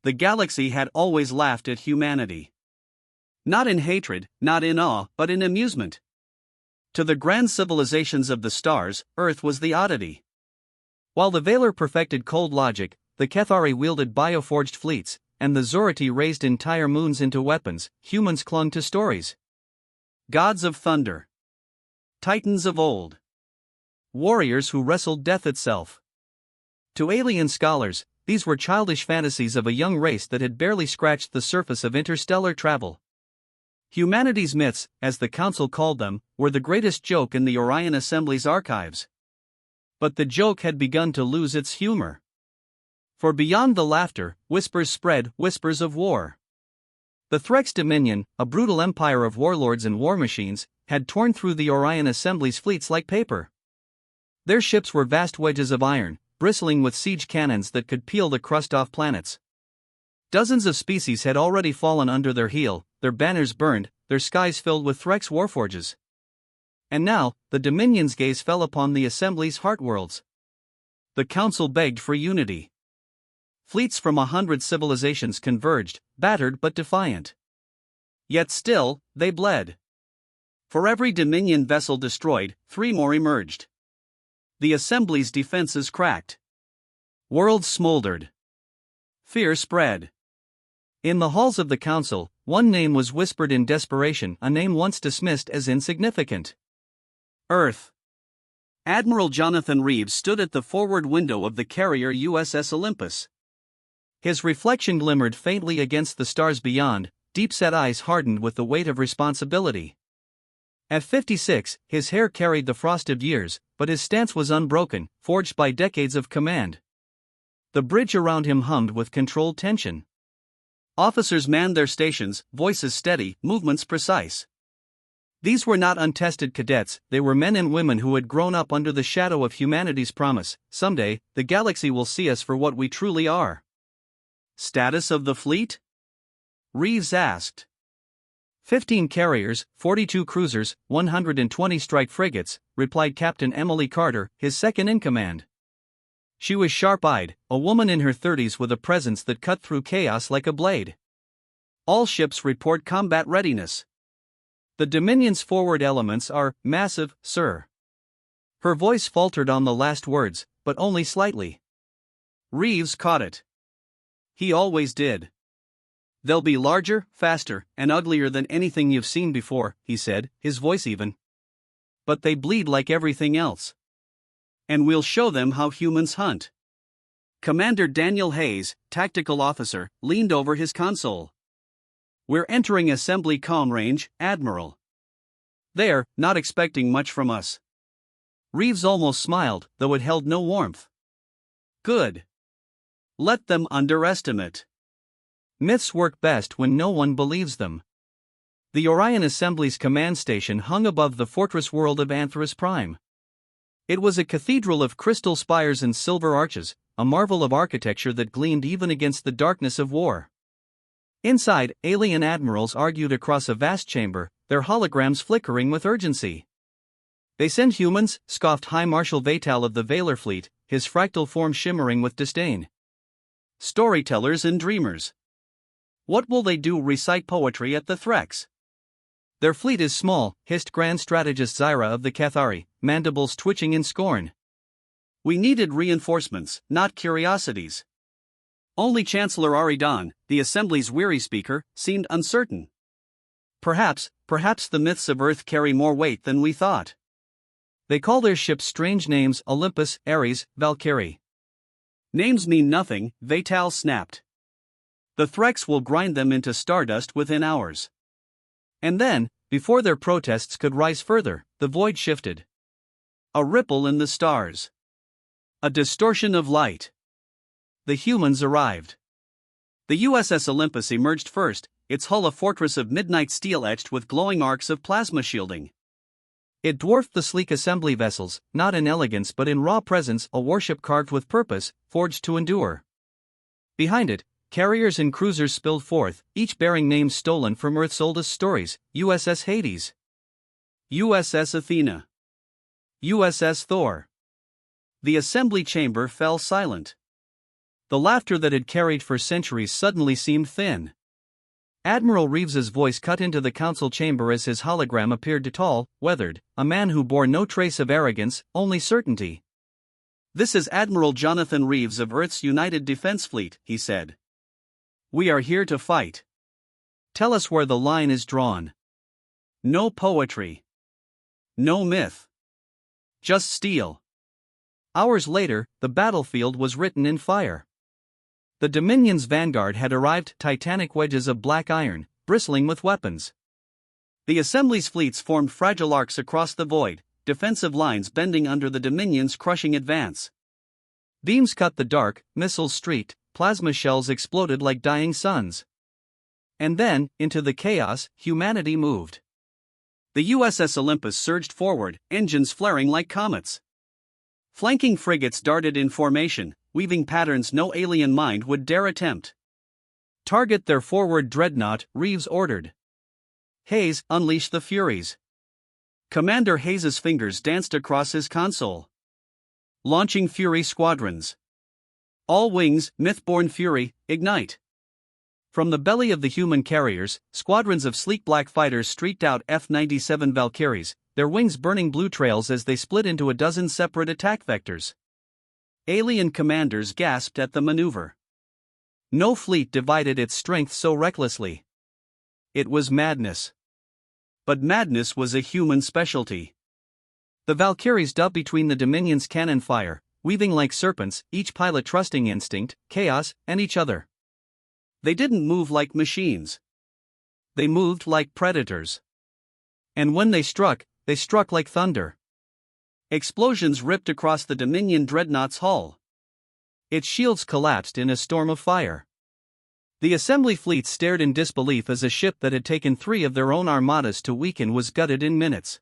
the galaxy had always laughed at humanity. Not in hatred, not in awe, but in amusement. To the grand civilizations of the stars, Earth was the oddity. While the Valar perfected cold logic, the Cathari wielded bioforged fleets, and the Zorati raised entire moons into weapons, humans clung to stories. Gods of thunder. Titans of old. Warriors who wrestled death itself. To alien scholars, these were childish fantasies of a young race that had barely scratched the surface of interstellar travel. Humanity's myths, as the Council called them, were the greatest joke in the Orion Assembly's archives. But the joke had begun to lose its humor. For beyond the laughter, whispers spread, whispers of war. The Threx Dominion, a brutal empire of warlords and war machines, had torn through the Orion Assembly's fleets like paper. Their ships were vast wedges of iron, bristling with siege cannons that could peel the crust off planets. Dozens of species had already fallen under their heel, their banners burned, their skies filled with Threx warforges. And now, the Dominion's gaze fell upon the Assembly's heartworlds. The Council begged for unity. Fleets from 100 civilizations converged, battered but defiant. Yet still, they bled. For every Dominion vessel destroyed, 3 more emerged. The Assembly's defenses cracked. Worlds smoldered. Fear spread. In the halls of the Council, one name was whispered in desperation, a name once dismissed as insignificant. Earth. Admiral Jonathan Reeves stood at the forward window of the carrier USS Olympus. His reflection glimmered faintly against the stars beyond, deep-set eyes hardened with the weight of responsibility. At 56, his hair carried the frost of years, but his stance was unbroken, forged by decades of command. The bridge around him hummed with controlled tension. Officers manned their stations, voices steady, movements precise. These were not untested cadets, they were men and women who had grown up under the shadow of humanity's promise. Someday, the galaxy will see us for what we truly are. Status of the fleet? Reeves asked. 15 carriers, 42 cruisers, 120 strike frigates, replied Captain Emily Carter, his second-in-command. She was sharp-eyed, a woman in her 30s with a presence that cut through chaos like a blade. All ships report combat readiness. The Dominion's forward elements are massive, sir. Her voice faltered on the last words, but only slightly. Reeves caught it. He always did. They'll be larger, faster, and uglier than anything you've seen before, he said, his voice even. But they bleed like everything else. And we'll show them how humans hunt. Commander Daniel Hayes, tactical officer, leaned over his console. We're entering Assembly Comm Range, Admiral. They're not expecting much from us. Reeves almost smiled, though it held no warmth. Good. Let them underestimate. Myths work best when no one believes them. The Orion Assembly's command station hung above the fortress world of Anthras Prime. It was a cathedral of crystal spires and silver arches, a marvel of architecture that gleamed even against the darkness of war. Inside, alien admirals argued across a vast chamber, their holograms flickering with urgency. They send humans, scoffed High Marshal Vatal of the Valar fleet, his fractal form shimmering with disdain. Storytellers and dreamers. What will they do, recite poetry at the Threx? Their fleet is small, hissed Grand Strategist Zyra of the Cathari, mandibles twitching in scorn. We needed reinforcements, not curiosities. Only Chancellor Aridan, the Assembly's weary speaker, seemed uncertain. Perhaps the myths of Earth carry more weight than we thought. They call their ships strange names: Olympus, Ares, Valkyrie. Names mean nothing, Vatal snapped. The Threx will grind them into stardust within hours. And then, before their protests could rise further, the void shifted. A ripple in the stars. A distortion of light. The humans arrived. The USS Olympus emerged first, its hull a fortress of midnight steel etched with glowing arcs of plasma shielding. It dwarfed the sleek assembly vessels, not in elegance but in raw presence, a warship carved with purpose, forged to endure. Behind it, carriers and cruisers spilled forth, each bearing names stolen from Earth's oldest stories: USS Hades, USS Athena, USS Thor. The assembly chamber fell silent. The laughter that had carried for centuries suddenly seemed thin. Admiral Reeves's voice cut into the council chamber as his hologram appeared tall, weathered, a man who bore no trace of arrogance, only certainty. "This is Admiral Jonathan Reeves of Earth's United Defense Fleet," he said. "We are here to fight. Tell us where the line is drawn. No poetry. No myth. Just steel." Hours later, the battlefield was written in fire. The Dominion's vanguard had arrived, titanic wedges of black iron, bristling with weapons. The Assembly's fleets formed fragile arcs across the void, defensive lines bending under the Dominion's crushing advance. Beams cut the dark, missiles streaked, plasma shells exploded like dying suns. And then, into the chaos, humanity moved. The USS Olympus surged forward, engines flaring like comets. Flanking frigates darted in formation, weaving patterns no alien mind would dare attempt. "Target their forward dreadnought," Reeves ordered. "Hayes, unleash the Furies." Commander Hayes's fingers danced across his console. "Launching Fury squadrons. All wings, Mythborn Fury, ignite." From the belly of the human carriers, squadrons of sleek black fighters streaked out F-97 Valkyries, their wings burning blue trails as they split into a dozen separate attack vectors. Alien commanders gasped at the maneuver. No fleet divided its strength so recklessly. It was madness. But madness was a human specialty. The Valkyries dug between the Dominion's cannon fire, weaving like serpents, each pilot trusting instinct, chaos, and each other. They didn't move like machines. They moved like predators. And when they struck like thunder. Explosions ripped across the Dominion dreadnought's hull. Its shields collapsed in a storm of fire. The Assembly fleet stared in disbelief as a ship that had taken 3 of their own armadas to weaken was gutted in minutes.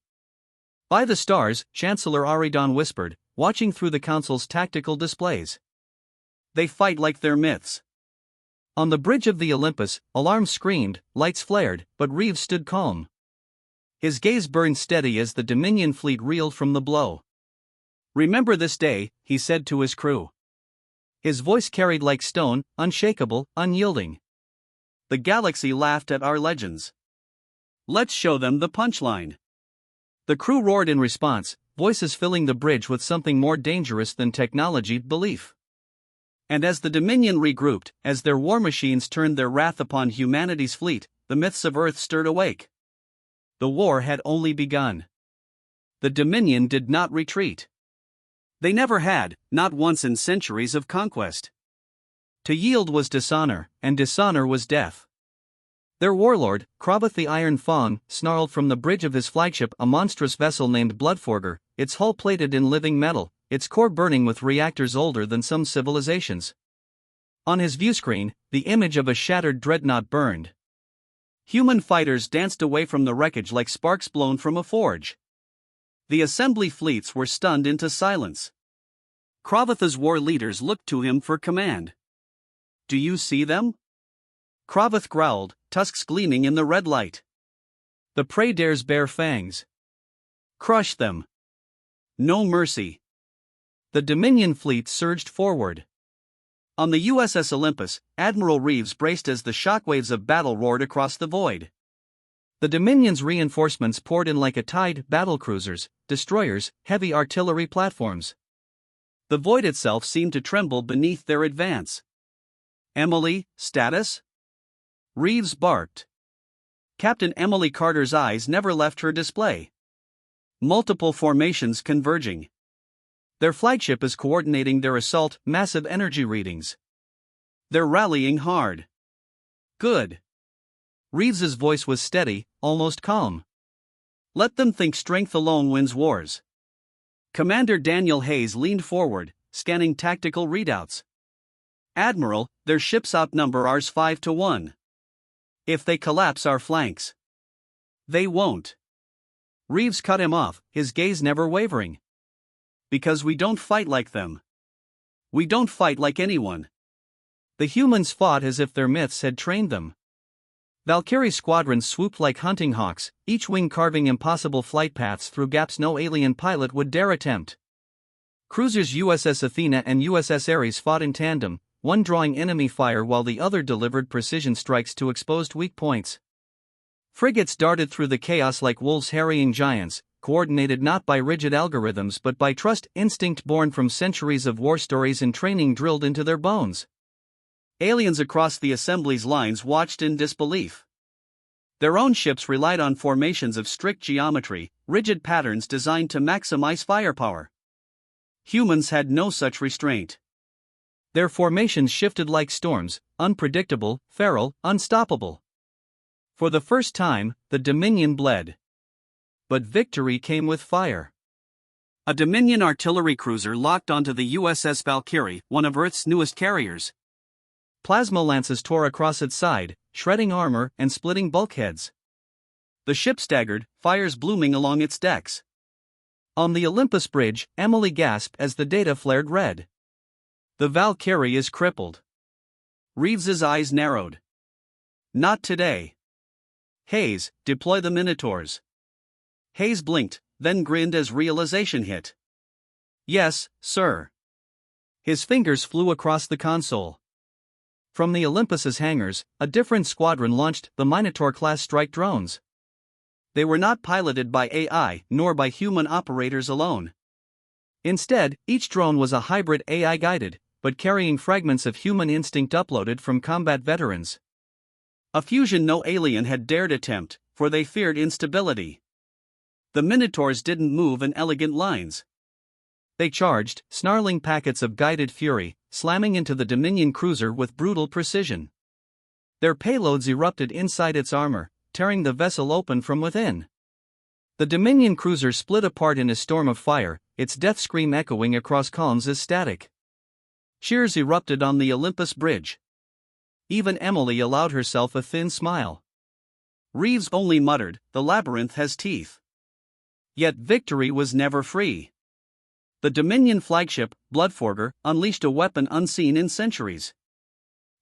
"By the stars," Chancellor Aridon whispered, watching through the Council's tactical displays. "They fight like they're myths." On the bridge of the Olympus, alarms screamed, lights flared, but Reeves stood calm. His gaze burned steady as the Dominion fleet reeled from the blow. "Remember this day," he said to his crew. His voice carried like stone, unshakable, unyielding. "The galaxy laughed at our legends. Let's show them the punchline." The crew roared in response, voices filling the bridge with something more dangerous than technology, belief. And as the Dominion regrouped, as their war machines turned their wrath upon humanity's fleet, the myths of Earth stirred awake. The war had only begun. The Dominion did not retreat. They never had, not once in centuries of conquest. To yield was dishonor, and dishonor was death. Their warlord, Kravath the Iron Fang, snarled from the bridge of his flagship, a monstrous vessel named Bloodforger, its hull plated in living metal, its core burning with reactors older than some civilizations. On his viewscreen, the image of a shattered dreadnought burned. Human fighters danced away from the wreckage like sparks blown from a forge. The Assembly fleets were stunned into silence. Kravath's war leaders looked to him for command. "Do you see them?" Kravath growled, tusks gleaming in the red light. "The prey dares bare fangs. Crush them. No mercy." The Dominion fleet surged forward. On the USS Olympus, Admiral Reeves braced as the shockwaves of battle roared across the void. The Dominion's reinforcements poured in like a tide, battlecruisers, destroyers, heavy artillery platforms. The void itself seemed to tremble beneath their advance. "Emily, status?" Reeves barked. Captain Emily Carter's eyes never left her display. "Multiple formations converging. Their flagship is coordinating their assault, massive energy readings. They're rallying hard." "Good." Reeves's voice was steady, almost calm. "Let them think strength alone wins wars." Commander Daniel Hayes leaned forward, scanning tactical readouts. "Admiral, their ships outnumber ours 5-1. If they collapse our flanks." "They won't." Reeves cut him off, his gaze never wavering. "Because we don't fight like them. We don't fight like anyone." The humans fought as if their myths had trained them. Valkyrie squadrons swooped like hunting hawks, each wing carving impossible flight paths through gaps no alien pilot would dare attempt. Cruisers USS Athena and USS Ares fought in tandem, one drawing enemy fire while the other delivered precision strikes to exposed weak points. Frigates darted through the chaos like wolves harrying giants, coordinated not by rigid algorithms but by trust instinct born from centuries of war stories and training drilled into their bones. Aliens across the assembly's lines watched in disbelief. Their own ships relied on formations of strict geometry, rigid patterns designed to maximize firepower. Humans had no such restraint. Their formations shifted like storms, unpredictable, feral, unstoppable. For the first time, the Dominion bled. But victory came with fire. A Dominion artillery cruiser locked onto the USS Valkyrie, one of Earth's newest carriers. Plasma lances tore across its side, shredding armor and splitting bulkheads. The ship staggered, fires blooming along its decks. On the Olympus bridge, Emily gasped as the data flared red. The Valkyrie is crippled. Reeves's eyes narrowed. Not today. Hayes, deploy the Minotaurs. Hayes blinked, then grinned as realization hit. Yes, sir. His fingers flew across the console. From the Olympus's hangars, a different squadron launched the Minotaur-class strike drones. They were not piloted by AI nor by human operators alone. Instead, each drone was a hybrid AI-guided, but carrying fragments of human instinct uploaded from combat veterans. A fusion no alien had dared attempt, for they feared instability. The Minotaurs didn't move in elegant lines. They charged, snarling packets of guided fury, slamming into the Dominion cruiser with brutal precision. Their payloads erupted inside its armor, tearing the vessel open from within. The Dominion cruiser split apart in a storm of fire, its death scream echoing across columns as static. Cheers erupted on the Olympus bridge. Even Emily allowed herself a thin smile. Reeves only muttered, "The labyrinth has teeth." Yet victory was never free. The Dominion flagship, Bloodforger, unleashed a weapon unseen in centuries.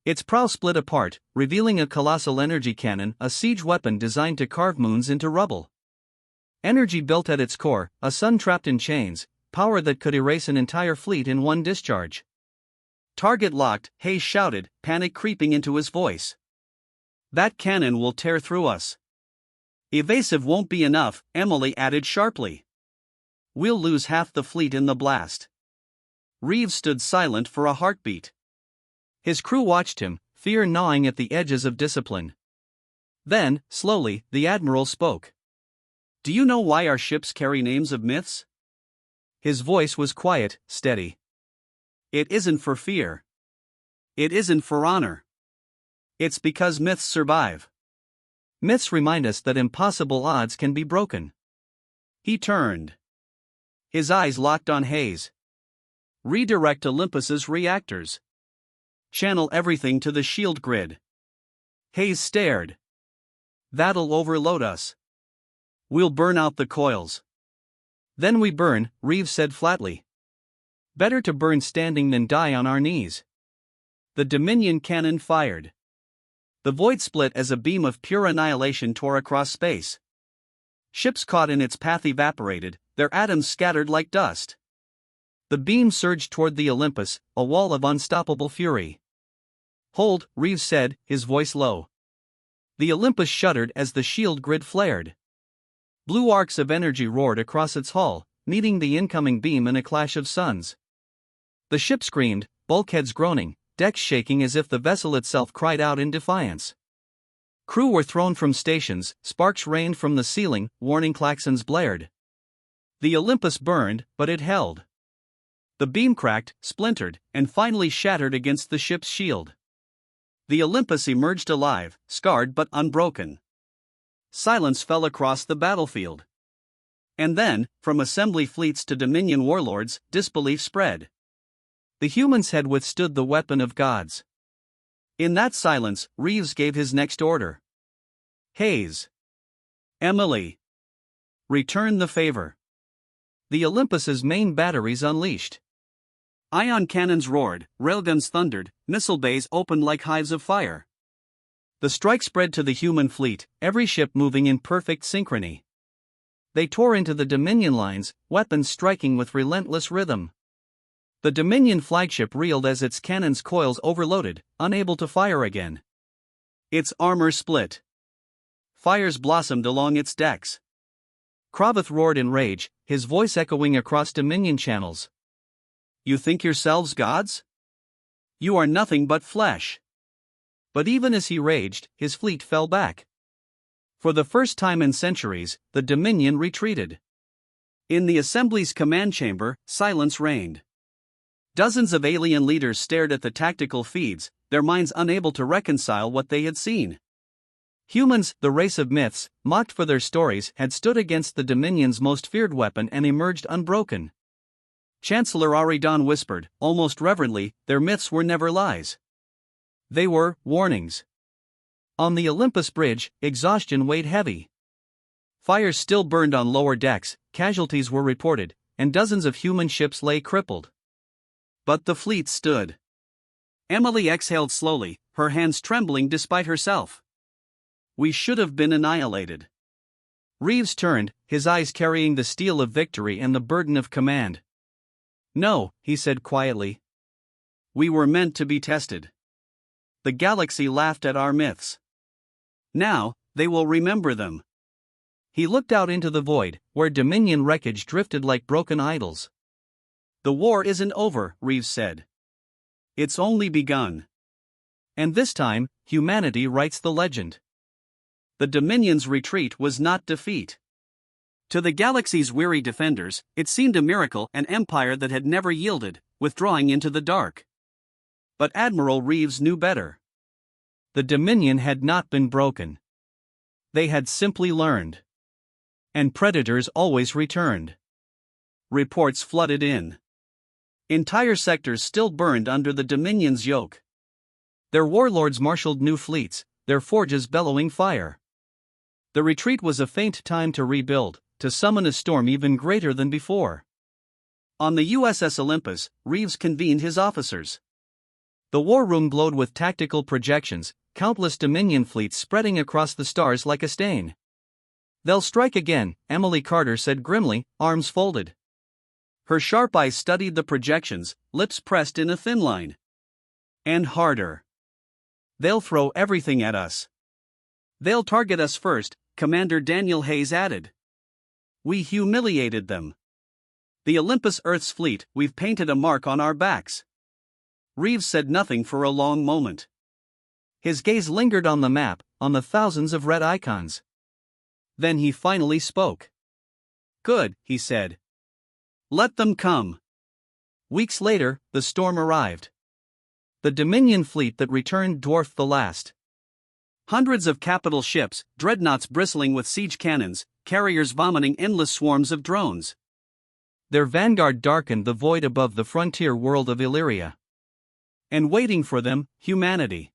Its prow split apart, revealing a colossal energy cannon, a siege weapon designed to carve moons into rubble. Energy built at its core, a sun trapped in chains, power that could erase an entire fleet in one discharge. Target locked, Hayes shouted, panic creeping into his voice. That cannon will tear through us. Evasive won't be enough, Emily added sharply. We'll lose half the fleet in the blast. Reeves stood silent for a heartbeat. His crew watched him, fear gnawing at the edges of discipline. Then, slowly, the Admiral spoke. Do you know why our ships carry names of myths? His voice was quiet, steady. It isn't for fear. It isn't for honor. It's because myths survive. Myths remind us that impossible odds can be broken. He turned. His eyes locked on Hayes. Redirect Olympus's reactors. Channel everything to the shield grid. Hayes stared. That'll overload us. We'll burn out the coils. Then we burn, Reeves said flatly. Better to burn standing than die on our knees. The Dominion cannon fired. The void split as a beam of pure annihilation tore across space. Ships caught in its path evaporated, their atoms scattered like dust. The beam surged toward the Olympus, a wall of unstoppable fury. Hold, Reeves said, his voice low. The Olympus shuddered as the shield grid flared. Blue arcs of energy roared across its hull, meeting the incoming beam in a clash of suns. The ship screamed, bulkheads groaning, decks shaking as if the vessel itself cried out in defiance. Crew were thrown from stations, sparks rained from the ceiling, warning klaxons blared. The Olympus burned, but it held. The beam cracked, splintered, and finally shattered against the ship's shield. The Olympus emerged alive, scarred but unbroken. Silence fell across the battlefield. And then, from assembly fleets to Dominion warlords, disbelief spread. The humans had withstood the weapon of gods. In that silence, Reeves gave his next order. Hayes. Emily. Return the favor. The Olympus's main batteries unleashed. Ion cannons roared, railguns thundered, missile bays opened like hives of fire. The strike spread to the human fleet, every ship moving in perfect synchrony. They tore into the Dominion lines, weapons striking with relentless rhythm. The Dominion flagship reeled as its cannon's coils overloaded, unable to fire again. Its armor split. Fires blossomed along its decks. Kravith roared in rage, his voice echoing across Dominion channels. You think yourselves gods? You are nothing but flesh. But even as he raged, his fleet fell back. For the first time in centuries, the Dominion retreated. In the Assembly's command chamber, silence reigned. Dozens of alien leaders stared at the tactical feeds, their minds unable to reconcile what they had seen. Humans, the race of myths, mocked for their stories, had stood against the Dominion's most feared weapon and emerged unbroken. Chancellor Aridon whispered, almost reverently, their myths were never lies. They were warnings. On the Olympus Bridge, exhaustion weighed heavy. Fires still burned on lower decks, casualties were reported, and dozens of human ships lay crippled. But the fleet stood. Emily exhaled slowly, her hands trembling despite herself. We should have been annihilated. Reeves turned, his eyes carrying the steel of victory and the burden of command. No, he said quietly. We were meant to be tested. The galaxy laughed at our myths. Now, they will remember them. He looked out into the void, where Dominion wreckage drifted like broken idols. The war isn't over, Reeves said. It's only begun. And this time, humanity writes the legend. The Dominion's retreat was not defeat. To the galaxy's weary defenders, it seemed a miracle, an empire that had never yielded, withdrawing into the dark. But Admiral Reeves knew better. The Dominion had not been broken. They had simply learned. And predators always returned. Reports flooded in. Entire sectors still burned under the Dominion's yoke. Their warlords marshaled new fleets, their forges bellowing fire. The retreat was a faint time to rebuild, to summon a storm even greater than before. On the USS Olympus, Reeves convened his officers. The war room glowed with tactical projections, countless Dominion fleets spreading across the stars like a stain. They'll strike again, Emily Carter said grimly, arms folded. Her sharp eyes studied the projections, lips pressed in a thin line. And harder. They'll throw everything at us. They'll target us first, Commander Daniel Hayes added. We humiliated them. The Olympus Earth's fleet, we've painted a mark on our backs. Reeves said nothing for a long moment. His gaze lingered on the map, on the thousands of red icons. Then he finally spoke. Good, he said. Let them come. Weeks later, the storm arrived. The Dominion fleet that returned dwarfed the last. Hundreds of capital ships, dreadnoughts bristling with siege cannons, carriers vomiting endless swarms of drones. Their vanguard darkened the void above the frontier world of Illyria. And waiting for them, humanity.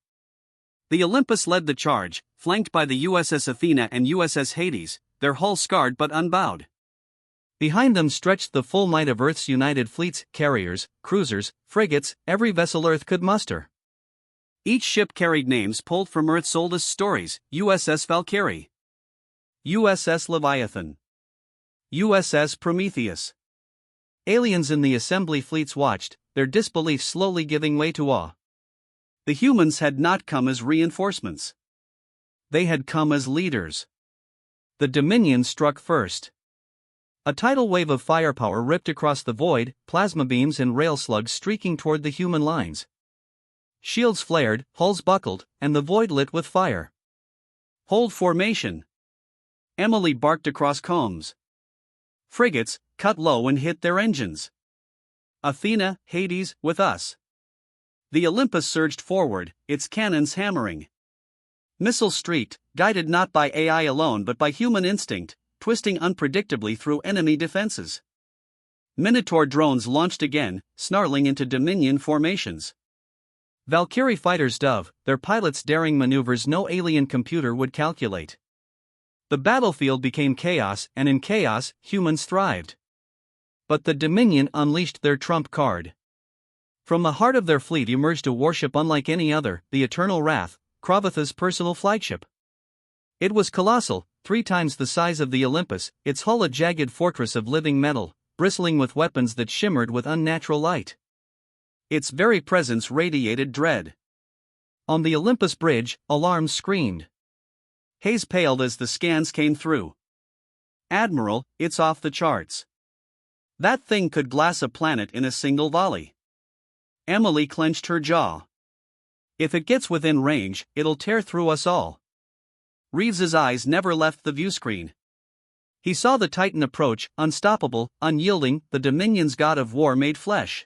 The Olympus led the charge, flanked by the USS Athena and USS Hades, their hull scarred but unbowed. Behind them stretched the full might of Earth's united fleets, carriers, cruisers, frigates, every vessel Earth could muster. Each ship carried names pulled from Earth's oldest stories: USS Valkyrie, USS Leviathan, USS Prometheus. Aliens in the assembly fleets watched, their disbelief slowly giving way to awe. The humans had not come as reinforcements. They had come as leaders. The Dominion struck first. A tidal wave of firepower ripped across the void, plasma beams and rail slugs streaking toward the human lines. Shields flared, hulls buckled, and the void lit with fire. Hold formation. Emily barked across combs. Frigates, cut low and hit their engines. Athena, Hades, with us. The Olympus surged forward, its cannons hammering. Missiles streaked, guided not by AI alone but by human instinct, twisting unpredictably through enemy defenses. Minotaur drones launched again, snarling into Dominion formations. Valkyrie fighters dove, their pilots daring maneuvers no alien computer would calculate. The battlefield became chaos, and in chaos, humans thrived. But the Dominion unleashed their trump card. From the heart of their fleet emerged a warship unlike any other, the Eternal Wrath, Kravitha's personal flagship. It was colossal, 3 times the size of the Olympus, its hull a jagged fortress of living metal, bristling with weapons that shimmered with unnatural light. Its very presence radiated dread. On the Olympus bridge, alarms screamed. Hayes paled as the scans came through. "Admiral, it's off the charts. That thing could glass a planet in a single volley." Emily clenched her jaw. "If it gets within range, it'll tear through us all." Reeves's eyes never left the viewscreen. He saw the Titan approach, unstoppable, unyielding, the Dominion's god of war made flesh.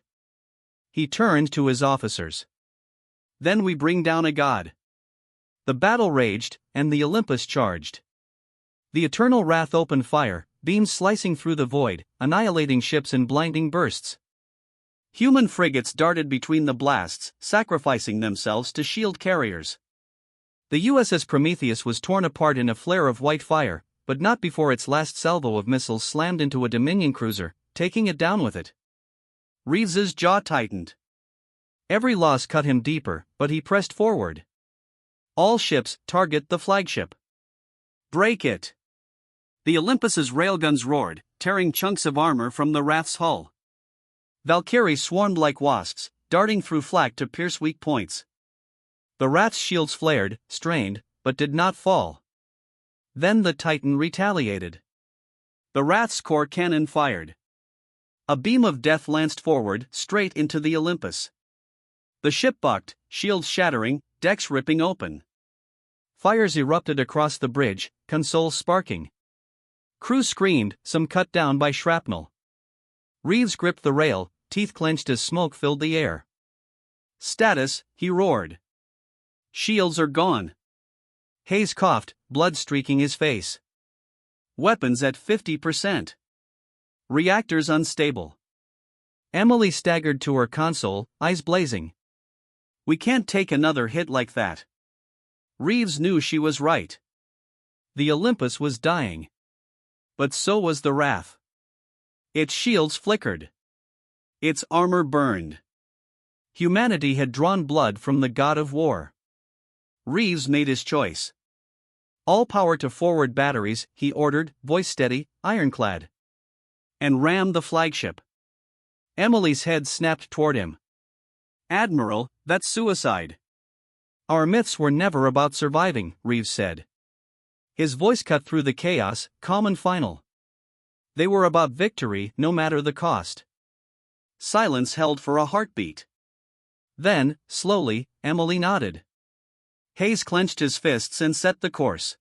He turned to his officers. "Then we bring down a god." The battle raged, and the Olympus charged. The eternal wrath opened fire, beams slicing through the void, annihilating ships in blinding bursts. Human frigates darted between the blasts, sacrificing themselves to shield carriers. The USS Prometheus was torn apart in a flare of white fire, but not before its last salvo of missiles slammed into a Dominion cruiser, taking it down with it. Reeves's jaw tightened. Every loss cut him deeper, but he pressed forward. "All ships, target the flagship. Break it." The Olympus's railguns roared, tearing chunks of armor from the Wrath's hull. Valkyries swarmed like wasps, darting through flak to pierce weak points. The Wrath's shields flared, strained, but did not fall. Then the Titan retaliated. The Wrath's core cannon fired. A beam of death lanced forward, straight into the Olympus. The ship bucked, shields shattering, decks ripping open. Fires erupted across the bridge, consoles sparking. Crew screamed, some cut down by shrapnel. Reeves gripped the rail, teeth clenched as smoke filled the air. "Status," he roared. "Shields are gone." Hayes coughed, blood streaking his face. "Weapons at 50%. Reactors unstable." Emily staggered to her console, eyes blazing. "We can't take another hit like that." Reeves knew she was right. The Olympus was dying. But so was the Wrath. Its shields flickered. Its armor burned. Humanity had drawn blood from the god of war. Reeves made his choice. "All power to forward batteries," he ordered, voice steady, ironclad. "And ram the flagship." Emily's head snapped toward him. "Admiral, that's suicide." "Our myths were never about surviving," Reeves said. His voice cut through the chaos, calm and final. "They were about victory, no matter the cost." Silence held for a heartbeat. Then, slowly, Emily nodded. Hayes clenched his fists and set the course.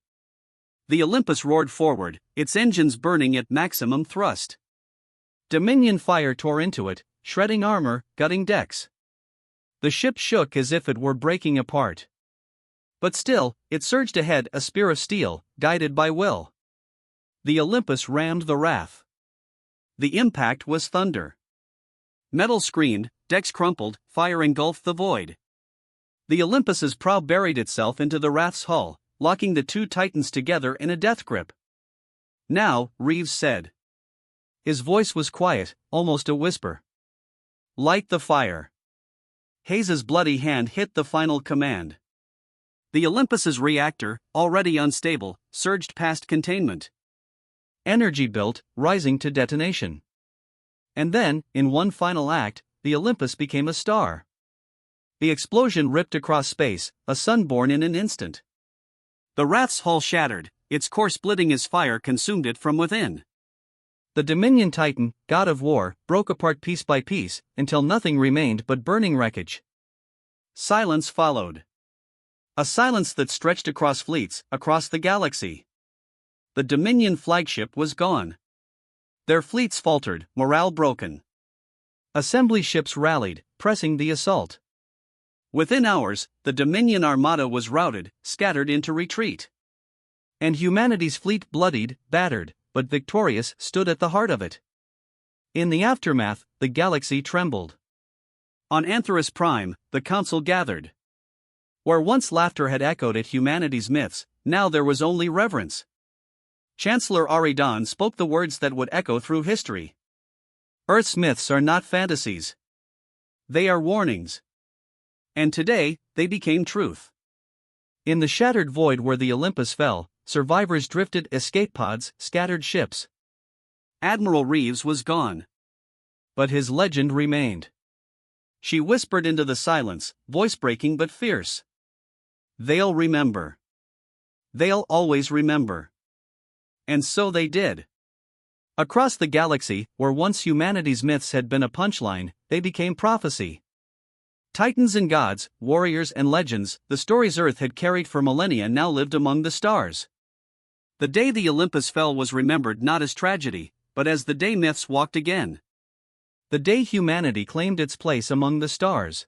The Olympus roared forward, its engines burning at maximum thrust. Dominion fire tore into it, shredding armor, gutting decks. The ship shook as if it were breaking apart. But still, it surged ahead, a spear of steel, guided by will. The Olympus rammed the Wrath. The impact was thunder. Metal screamed, decks crumpled, fire engulfed the void. The Olympus's prow buried itself into the Wrath's hull, locking the two Titans together in a death grip. "Now," Reeves said. His voice was quiet, almost a whisper. "Light the fire." Hayes's bloody hand hit the final command. The Olympus's reactor, already unstable, surged past containment. Energy built, rising to detonation. And then, in one final act, the Olympus became a star. The explosion ripped across space, a sun born in an instant. The Wrath's hull shattered, its core splitting as fire consumed it from within. The Dominion Titan, god of war, broke apart piece by piece, until nothing remained but burning wreckage. Silence followed. A silence that stretched across fleets, across the galaxy. The Dominion flagship was gone. Their fleets faltered, morale broken. Assembly ships rallied, pressing the assault. Within hours, the Dominion armada was routed, scattered into retreat. And humanity's fleet, bloodied, battered, but victorious, stood at the heart of it. In the aftermath, the galaxy trembled. On Antheris Prime, the council gathered. Where once laughter had echoed at humanity's myths, now there was only reverence. Chancellor Aridan spoke the words that would echo through history. Earth's myths are not fantasies. They are warnings. And today, they became truth. In the shattered void where the Olympus fell, survivors drifted, escape pods, scattered ships. Admiral Reeves was gone. But his legend remained. She whispered into the silence, voice breaking but fierce. They'll remember. They'll always remember. And so they did. Across the galaxy, where once humanity's myths had been a punchline, they became prophecy. Titans and gods, warriors and legends, the stories Earth had carried for millennia now lived among the stars. The day the Olympus fell was remembered not as tragedy, but as the day myths walked again. The day humanity claimed its place among the stars.